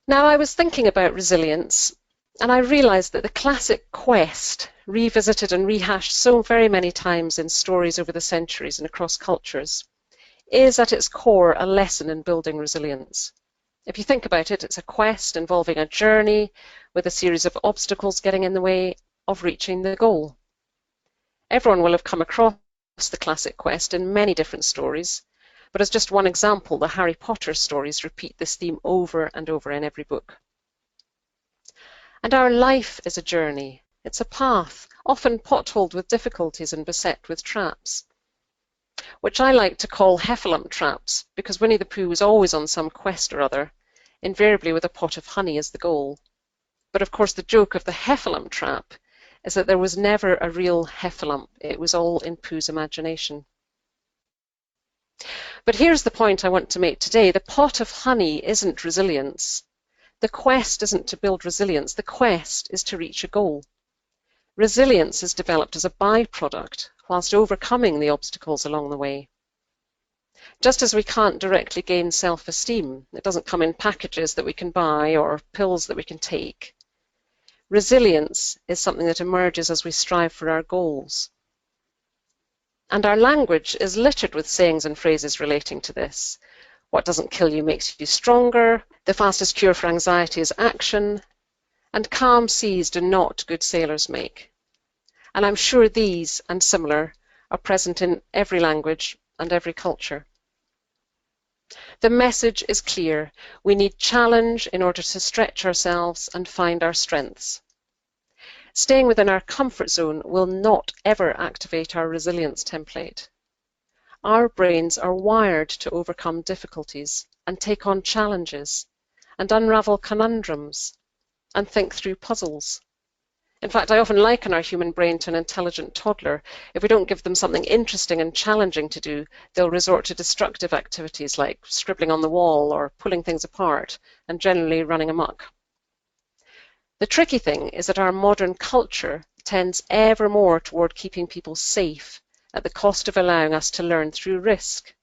Now, I was thinking about resilience, and I realised that the classic quest, revisited and rehashed so very many times in stories over the centuries and across cultures, is at its core a lesson in building resilience. If you think about it, it's a quest involving a journey with a series of obstacles getting in the way of reaching the goal. Everyone will have come across the classic quest in many different stories, but as just one example, the Harry Potter stories repeat this theme over and over in every book. And our life is a journey. It's a path, often potholed with difficulties and beset with traps, which I like to call heffalump traps, because Winnie the Pooh was always on some quest or other, invariably with a pot of honey as the goal. But of course the joke of the heffalump trap is that there was never a real heffalump. It was all in Pooh's imagination. But here's the point I want to make today. The pot of honey isn't resilience. The quest isn't to build resilience. The quest is to reach a goal. Resilience is developed as a byproduct whilst overcoming the obstacles along the way. Just as we can't directly gain self-esteem, it doesn't come in packages that we can buy or pills that we can take. Resilience is something that emerges as we strive for our goals. And our language is littered with sayings and phrases relating to this. What doesn't kill you makes you stronger. The fastest cure for anxiety is action. And calm seas do not good sailors make. And I'm sure these and similar are present in every language and every culture. The message is clear. We need challenge in order to stretch ourselves and find our strengths. Staying within our comfort zone will not ever activate our resilience template. Our brains are wired to overcome difficulties and take on challenges and unravel conundrums and think through puzzles. In fact, I often liken our human brain to an intelligent toddler. If we don't give them something interesting and challenging to do, they'll resort to destructive activities like scribbling on the wall or pulling things apart and generally running amok. The tricky thing is that our modern culture tends ever more toward keeping people safe at the cost of allowing us to learn through risk.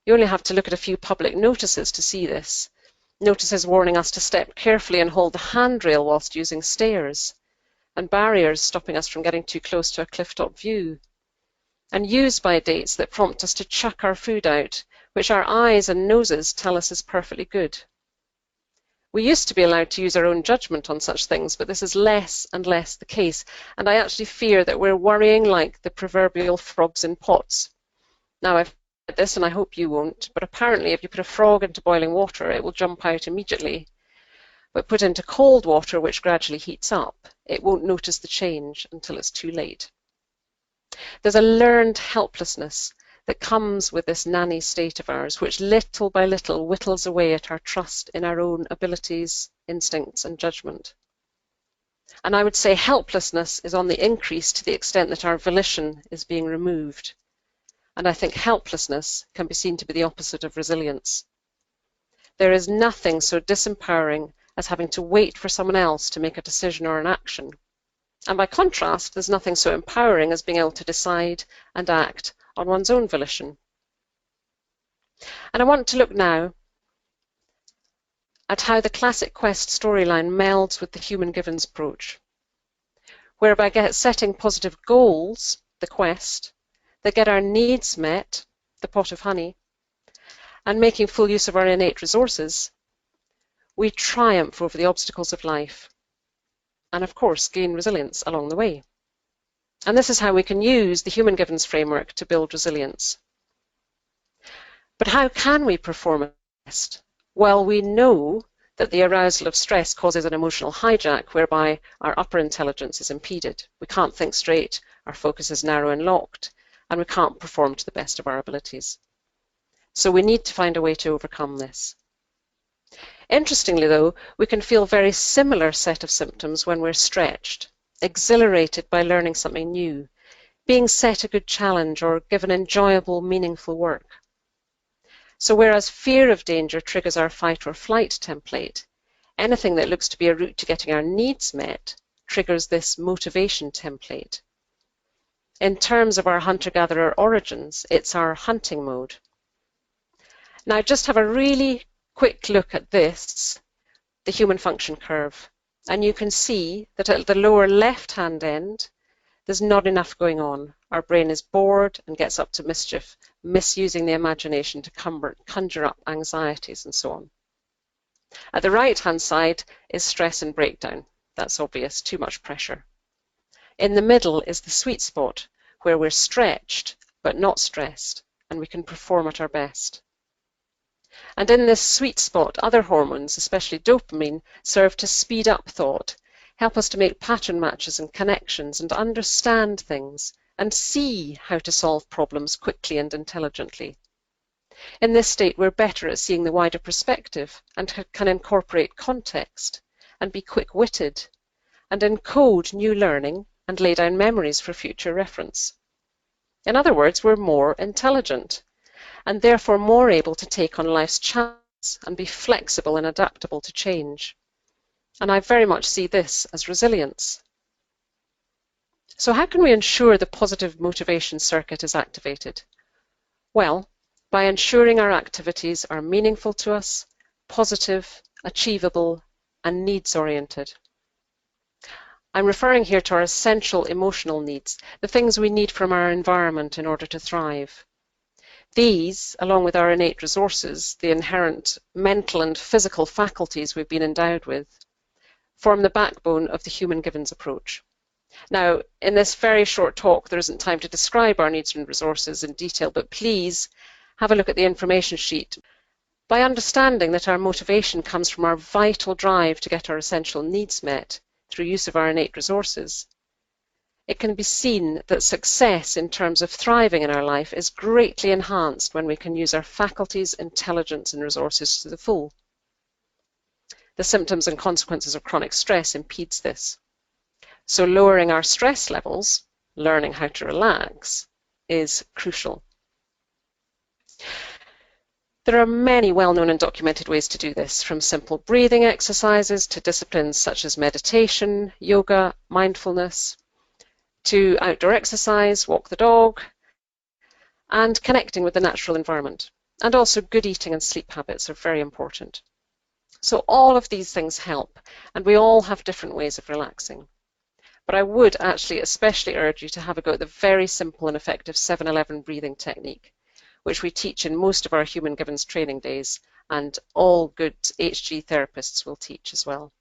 You only have to look at a few public notices to see this. Notices warning us to step carefully and hold the handrail whilst using stairs, and barriers stopping us from getting too close to a cliff-top view, and use-by dates that prompt us to chuck our food out, which our eyes and noses tell us is perfectly good. We used to be allowed to use our own judgment on such things, but this is less and less the case, and I actually fear that we're worrying like the proverbial frogs in pots. Now, I've heard this, and I hope you won't, but apparently if you put a frog into boiling water, it will jump out immediately. But put into cold water, which gradually heats up, it won't notice the change until it's too late. There's a learned helplessness that comes with this nanny state of ours, which little by little whittles away at our trust in our own abilities, instincts, and judgment. And I would say helplessness is on the increase to the extent that our volition is being removed. And I think helplessness can be seen to be the opposite of resilience. There is nothing so disempowering as having to wait for someone else to make a decision or an action. And by contrast, there's nothing so empowering as being able to decide and act on one's own volition. And I want to look now at how the classic quest storyline melds with the human givens approach, whereby setting positive goals, the quest, that get our needs met, the pot of honey, and making full use of our innate resources, we triumph over the obstacles of life and, of course, gain resilience along the way. And this is how we can use the human givens framework to build resilience. But how can we perform a quest? Well, we know that the arousal of stress causes an emotional hijack whereby our upper intelligence is impeded. We can't think straight, our focus is narrow and locked, and we can't perform to the best of our abilities. So we need to find a way to overcome this. Interestingly, though, we can feel a very similar set of symptoms when we're stretched, exhilarated by learning something new, being set a good challenge or given enjoyable, meaningful work. So whereas fear of danger triggers our fight or flight template, anything that looks to be a route to getting our needs met triggers this motivation template. In terms of our hunter-gatherer origins, it's our hunting mode. Now just have a really quick look at this. the human function curve. And you can see that at the lower left-hand end, there's not enough going on. Our brain is bored and gets up to mischief, misusing the imagination to conjure up anxieties and so on. At the right-hand side is stress and breakdown. That's obvious, too much pressure. In the middle is the sweet spot, where we're stretched but not stressed, and we can perform at our best. And in this sweet spot, other hormones, especially dopamine, serve to speed up thought, help us to make pattern matches and connections and understand things and see how to solve problems quickly and intelligently. In this state, we're better at seeing the wider perspective and can incorporate context and be quick-witted and encode new learning and lay down memories for future reference. In other words, we're more intelligent and therefore more able to take on life's challenges and be flexible and adaptable to change. And I very much see this as resilience. So how can we ensure the positive motivation circuit is activated? Well, by ensuring our activities are meaningful to us, positive, achievable, and needs-oriented. I'm referring here to our essential emotional needs, the things we need from our environment in order to thrive. These, along with our innate resources, the inherent mental and physical faculties we've been endowed with, form the backbone of the human givens approach. Now, in this very short talk, there isn't time to describe our needs and resources in detail, but please have a look at the information sheet. By understanding that our motivation comes from our vital drive to get our essential needs met through use of our innate resources, it can be seen that success in terms of thriving in our life is greatly enhanced when we can use our faculties, intelligence, and resources to the full. The symptoms and consequences of chronic stress impedes this. So lowering our stress levels, learning how to relax, is crucial. There are many well-known and documented ways to do this, from simple breathing exercises to disciplines such as meditation, yoga, mindfulness, to outdoor exercise, walk the dog, and connecting with the natural environment. And also good eating and sleep habits are very important. So all of these things help, and we all have different ways of relaxing. But I would actually especially urge you to have a go at the very simple and effective 7-11 breathing technique, which we teach in most of our human givens training days, and all good HG therapists will teach as well.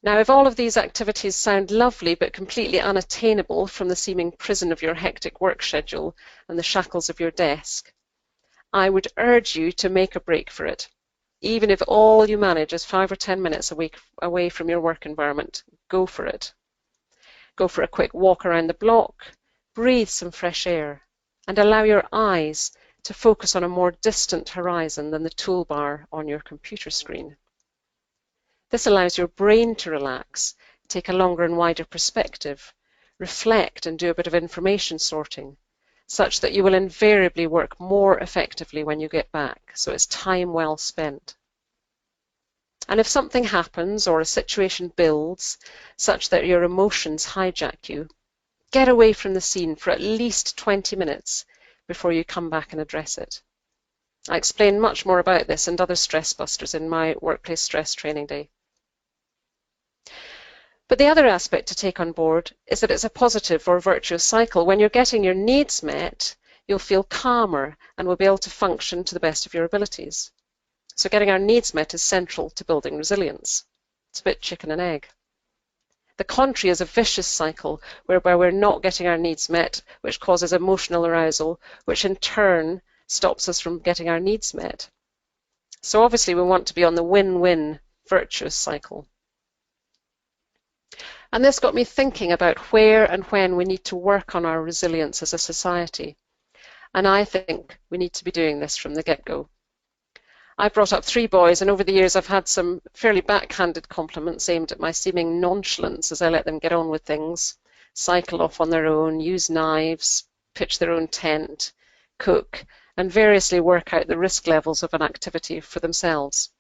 Now, if all of these activities sound lovely but completely unattainable from the seeming prison of your hectic work schedule and the shackles of your desk, I would urge you to make a break for it. Even if all you manage is 5 or 10 minutes away from your work environment, go for it. Go for a quick walk around the block, breathe some fresh air, and allow your eyes to focus on a more distant horizon than the toolbar on your computer screen. This allows your brain to relax, take a longer and wider perspective, reflect and do a bit of information sorting, such that you will invariably work more effectively when you get back, so it's time well spent. And if something happens or a situation builds such that your emotions hijack you, get away from the scene for at least 20 minutes before you come back and address it. I explain much more about this and other stress busters in my workplace stress training day. But the other aspect to take on board is that it's a positive or virtuous cycle. When you're getting your needs met, you'll feel calmer and will be able to function to the best of your abilities. So getting our needs met is central to building resilience. It's a bit chicken and egg. The contrary is a vicious cycle whereby we're not getting our needs met, which causes emotional arousal, which in turn stops us from getting our needs met. So obviously we want to be on the win-win virtuous cycle. And this got me thinking about where and when we need to work on our resilience as a society. And I think we need to be doing this from the get-go. I brought up 3 boys, and over the years I've had some fairly backhanded compliments aimed at my seeming nonchalance as I let them get on with things, cycle off on their own, use knives, pitch their own tent, cook, and variously work out the risk levels of an activity for themselves.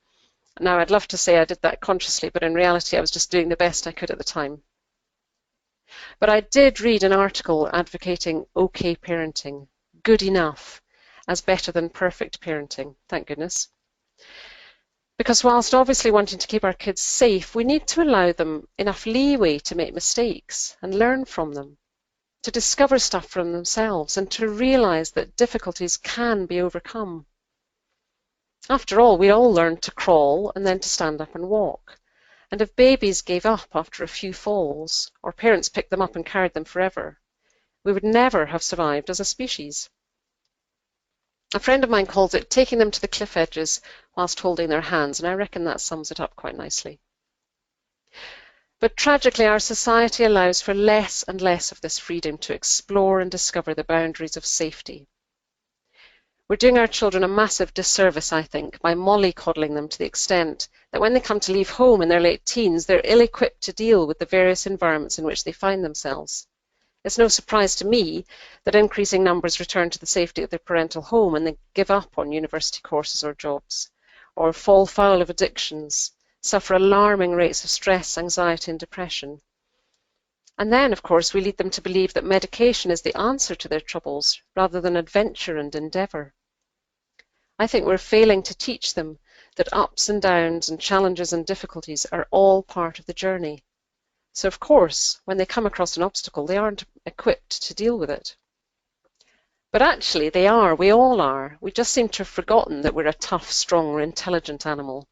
Now, I'd love to say I did that consciously, but in reality I was just doing the best I could at the time. But I did read an article advocating okay parenting, good enough, as better than perfect parenting, thank goodness. Because whilst obviously wanting to keep our kids safe, we need to allow them enough leeway to make mistakes and learn from them, to discover stuff from themselves and to realise that difficulties can be overcome. After all, we all learned to crawl and then to stand up and walk. And if babies gave up after a few falls, or parents picked them up and carried them forever, we would never have survived as a species. A friend of mine calls it taking them to the cliff edges whilst holding their hands, and I reckon that sums it up quite nicely. But tragically, our society allows for less and less of this freedom to explore and discover the boundaries of safety. We're doing our children a massive disservice, I think, by mollycoddling them to the extent that when they come to leave home in their late teens, they're ill-equipped to deal with the various environments in which they find themselves. It's no surprise to me that increasing numbers return to the safety of their parental home and they give up on university courses or jobs, or fall foul of addictions, suffer alarming rates of stress, anxiety and depression. And then, of course, we lead them to believe that medication is the answer to their troubles rather than adventure and endeavour. I think we're failing to teach them that ups and downs and challenges and difficulties are all part of the journey. So, of course, when they come across an obstacle, they aren't equipped to deal with it. But actually, they are. We all are. We just seem to have forgotten that we're a tough, strong, or intelligent animal.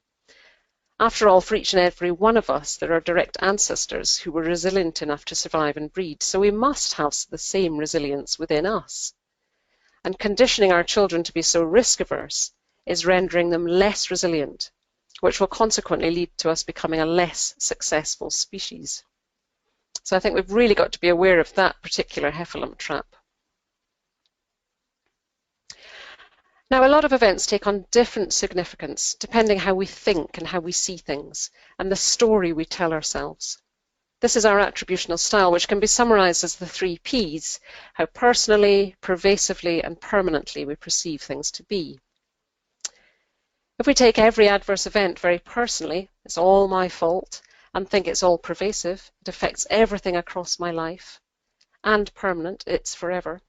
After all, for each and every one of us, there are direct ancestors who were resilient enough to survive and breed, so we must have the same resilience within us. And conditioning our children to be so risk-averse is rendering them less resilient, which will consequently lead to us becoming a less successful species. So I think we've really got to be aware of that particular heffalump trap. Now, a lot of events take on different significance depending how we think and how we see things, and the story we tell ourselves. This is our attributional style, which can be summarized as the 3 Ps, how personally, pervasively, and permanently we perceive things to be. If we take every adverse event very personally, it's all my fault, and think it's all pervasive, it affects everything across my life, and permanent, it's forever,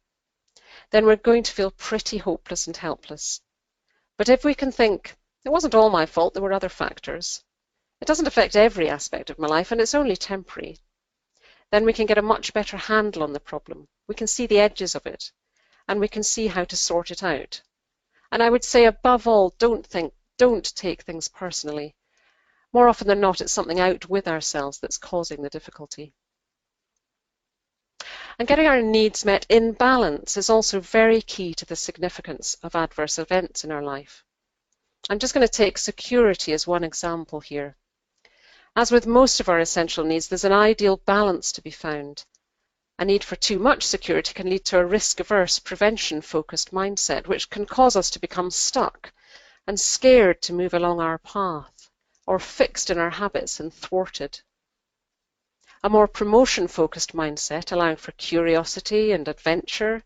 then we're going to feel pretty hopeless and helpless. But if we can think, it wasn't all my fault, there were other factors, it doesn't affect every aspect of my life and it's only temporary, then we can get a much better handle on the problem. We can see the edges of it and we can see how to sort it out. And I would say above all, don't take things personally. More often than not, it's something out with ourselves that's causing the difficulty. And getting our needs met in balance is also very key to the significance of adverse events in our life. I'm just going to take security as one example here. As with most of our essential needs, there's an ideal balance to be found. A need for too much security can lead to a risk-averse, prevention-focused mindset, which can cause us to become stuck and scared to move along our path, or fixed in our habits and thwarted. A more promotion-focused mindset, allowing for curiosity and adventure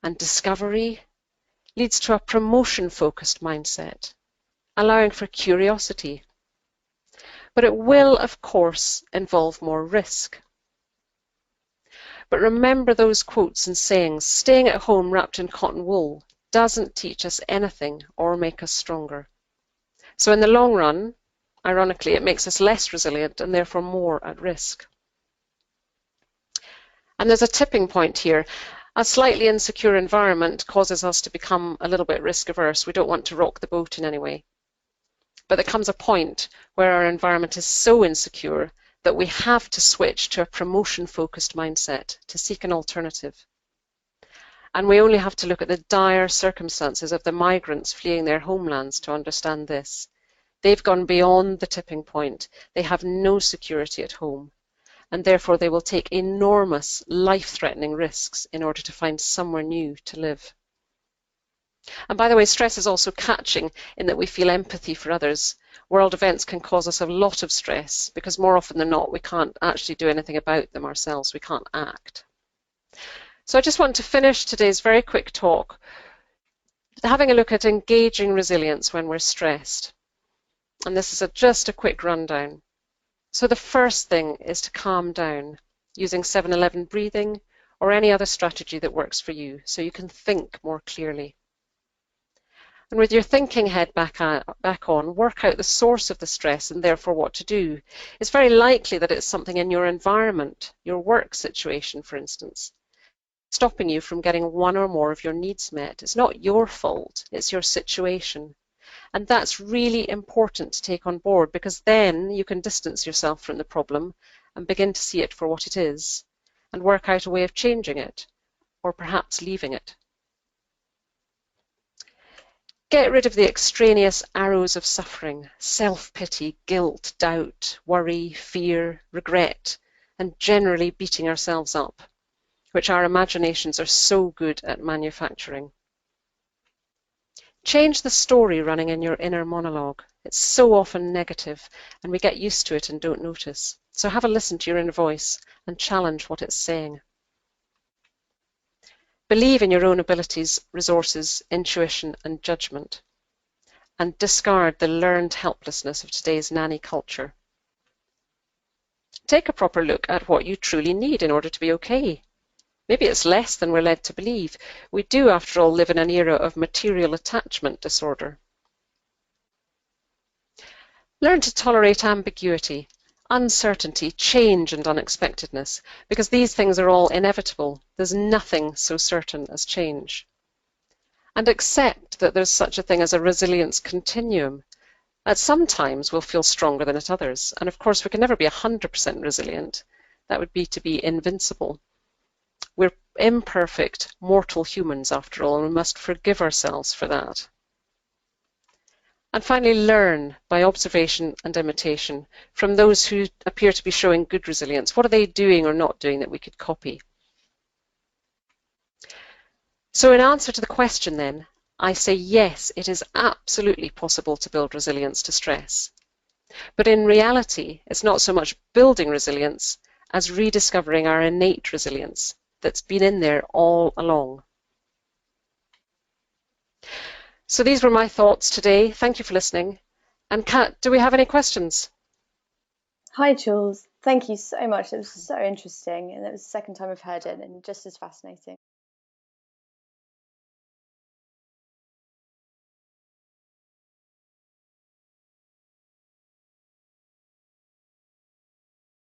and discovery, leads to a promotion-focused mindset, allowing for curiosity. But it will, of course, involve more risk. But remember those quotes and sayings, staying at home wrapped in cotton wool doesn't teach us anything or make us stronger. So in the long run, ironically, it makes us less resilient and therefore more at risk. And there's a tipping point here. A slightly insecure environment causes us to become a little bit risk-averse. We don't want to rock the boat in any way. But there comes a point where our environment is so insecure that we have to switch to a promotion-focused mindset to seek an alternative. And we only have to look at the dire circumstances of the migrants fleeing their homelands to understand this. They've gone beyond the tipping point. They have no security at home, and therefore they will take enormous, life-threatening risks in order to find somewhere new to live. And by the way, stress is also catching in that we feel empathy for others. World events can cause us a lot of stress because more often than not we can't actually do anything about them ourselves. We can't act. So I just want to finish today's very quick talk having a look at engaging resilience when we're stressed. And this is just a quick rundown. So the first thing is to calm down using 7-11 breathing or any other strategy that works for you so you can think more clearly. And with your thinking head back on, work out the source of the stress and therefore what to do. It's very likely that it's something in your environment, your work situation, for instance, stopping you from getting one or more of your needs met. It's not your fault, it's your situation. And that's really important to take on board, because then you can distance yourself from the problem and begin to see it for what it is and work out a way of changing it, or perhaps leaving it. Get rid of the extraneous arrows of suffering, self-pity, guilt, doubt, worry, fear, regret, and generally beating ourselves up, which our imaginations are so good at manufacturing. Change the story running in your inner monologue. It's so often negative, and we get used to it and don't notice. So have a listen to your inner voice and challenge what it's saying. Believe in your own abilities, resources, intuition, and judgment, and discard the learned helplessness of today's nanny culture. Take a proper look at what you truly need in order to be okay. Maybe it's less than we're led to believe. We do, after all, live in an era of material attachment disorder. Learn to tolerate ambiguity, uncertainty, change, and unexpectedness, because these things are all inevitable. There's nothing so certain as change. And accept that there's such a thing as a resilience continuum. At some times we'll feel stronger than at others, and of course we can never be 100% resilient. That would be to be invincible. We're imperfect, mortal humans after all, and we must forgive ourselves for that. And finally, learn by observation and imitation from those who appear to be showing good resilience. What are they doing or not doing that we could copy? So in answer to the question then, I say yes, it is absolutely possible to build resilience to stress. But in reality, it's not so much building resilience as rediscovering our innate resilience that's been in there all along. So these were my thoughts today. Thank you for listening. And Kat, do we have any questions? Hi, Jules. Thank you so much. It was so interesting, and it was the second time I've heard it, and just as fascinating.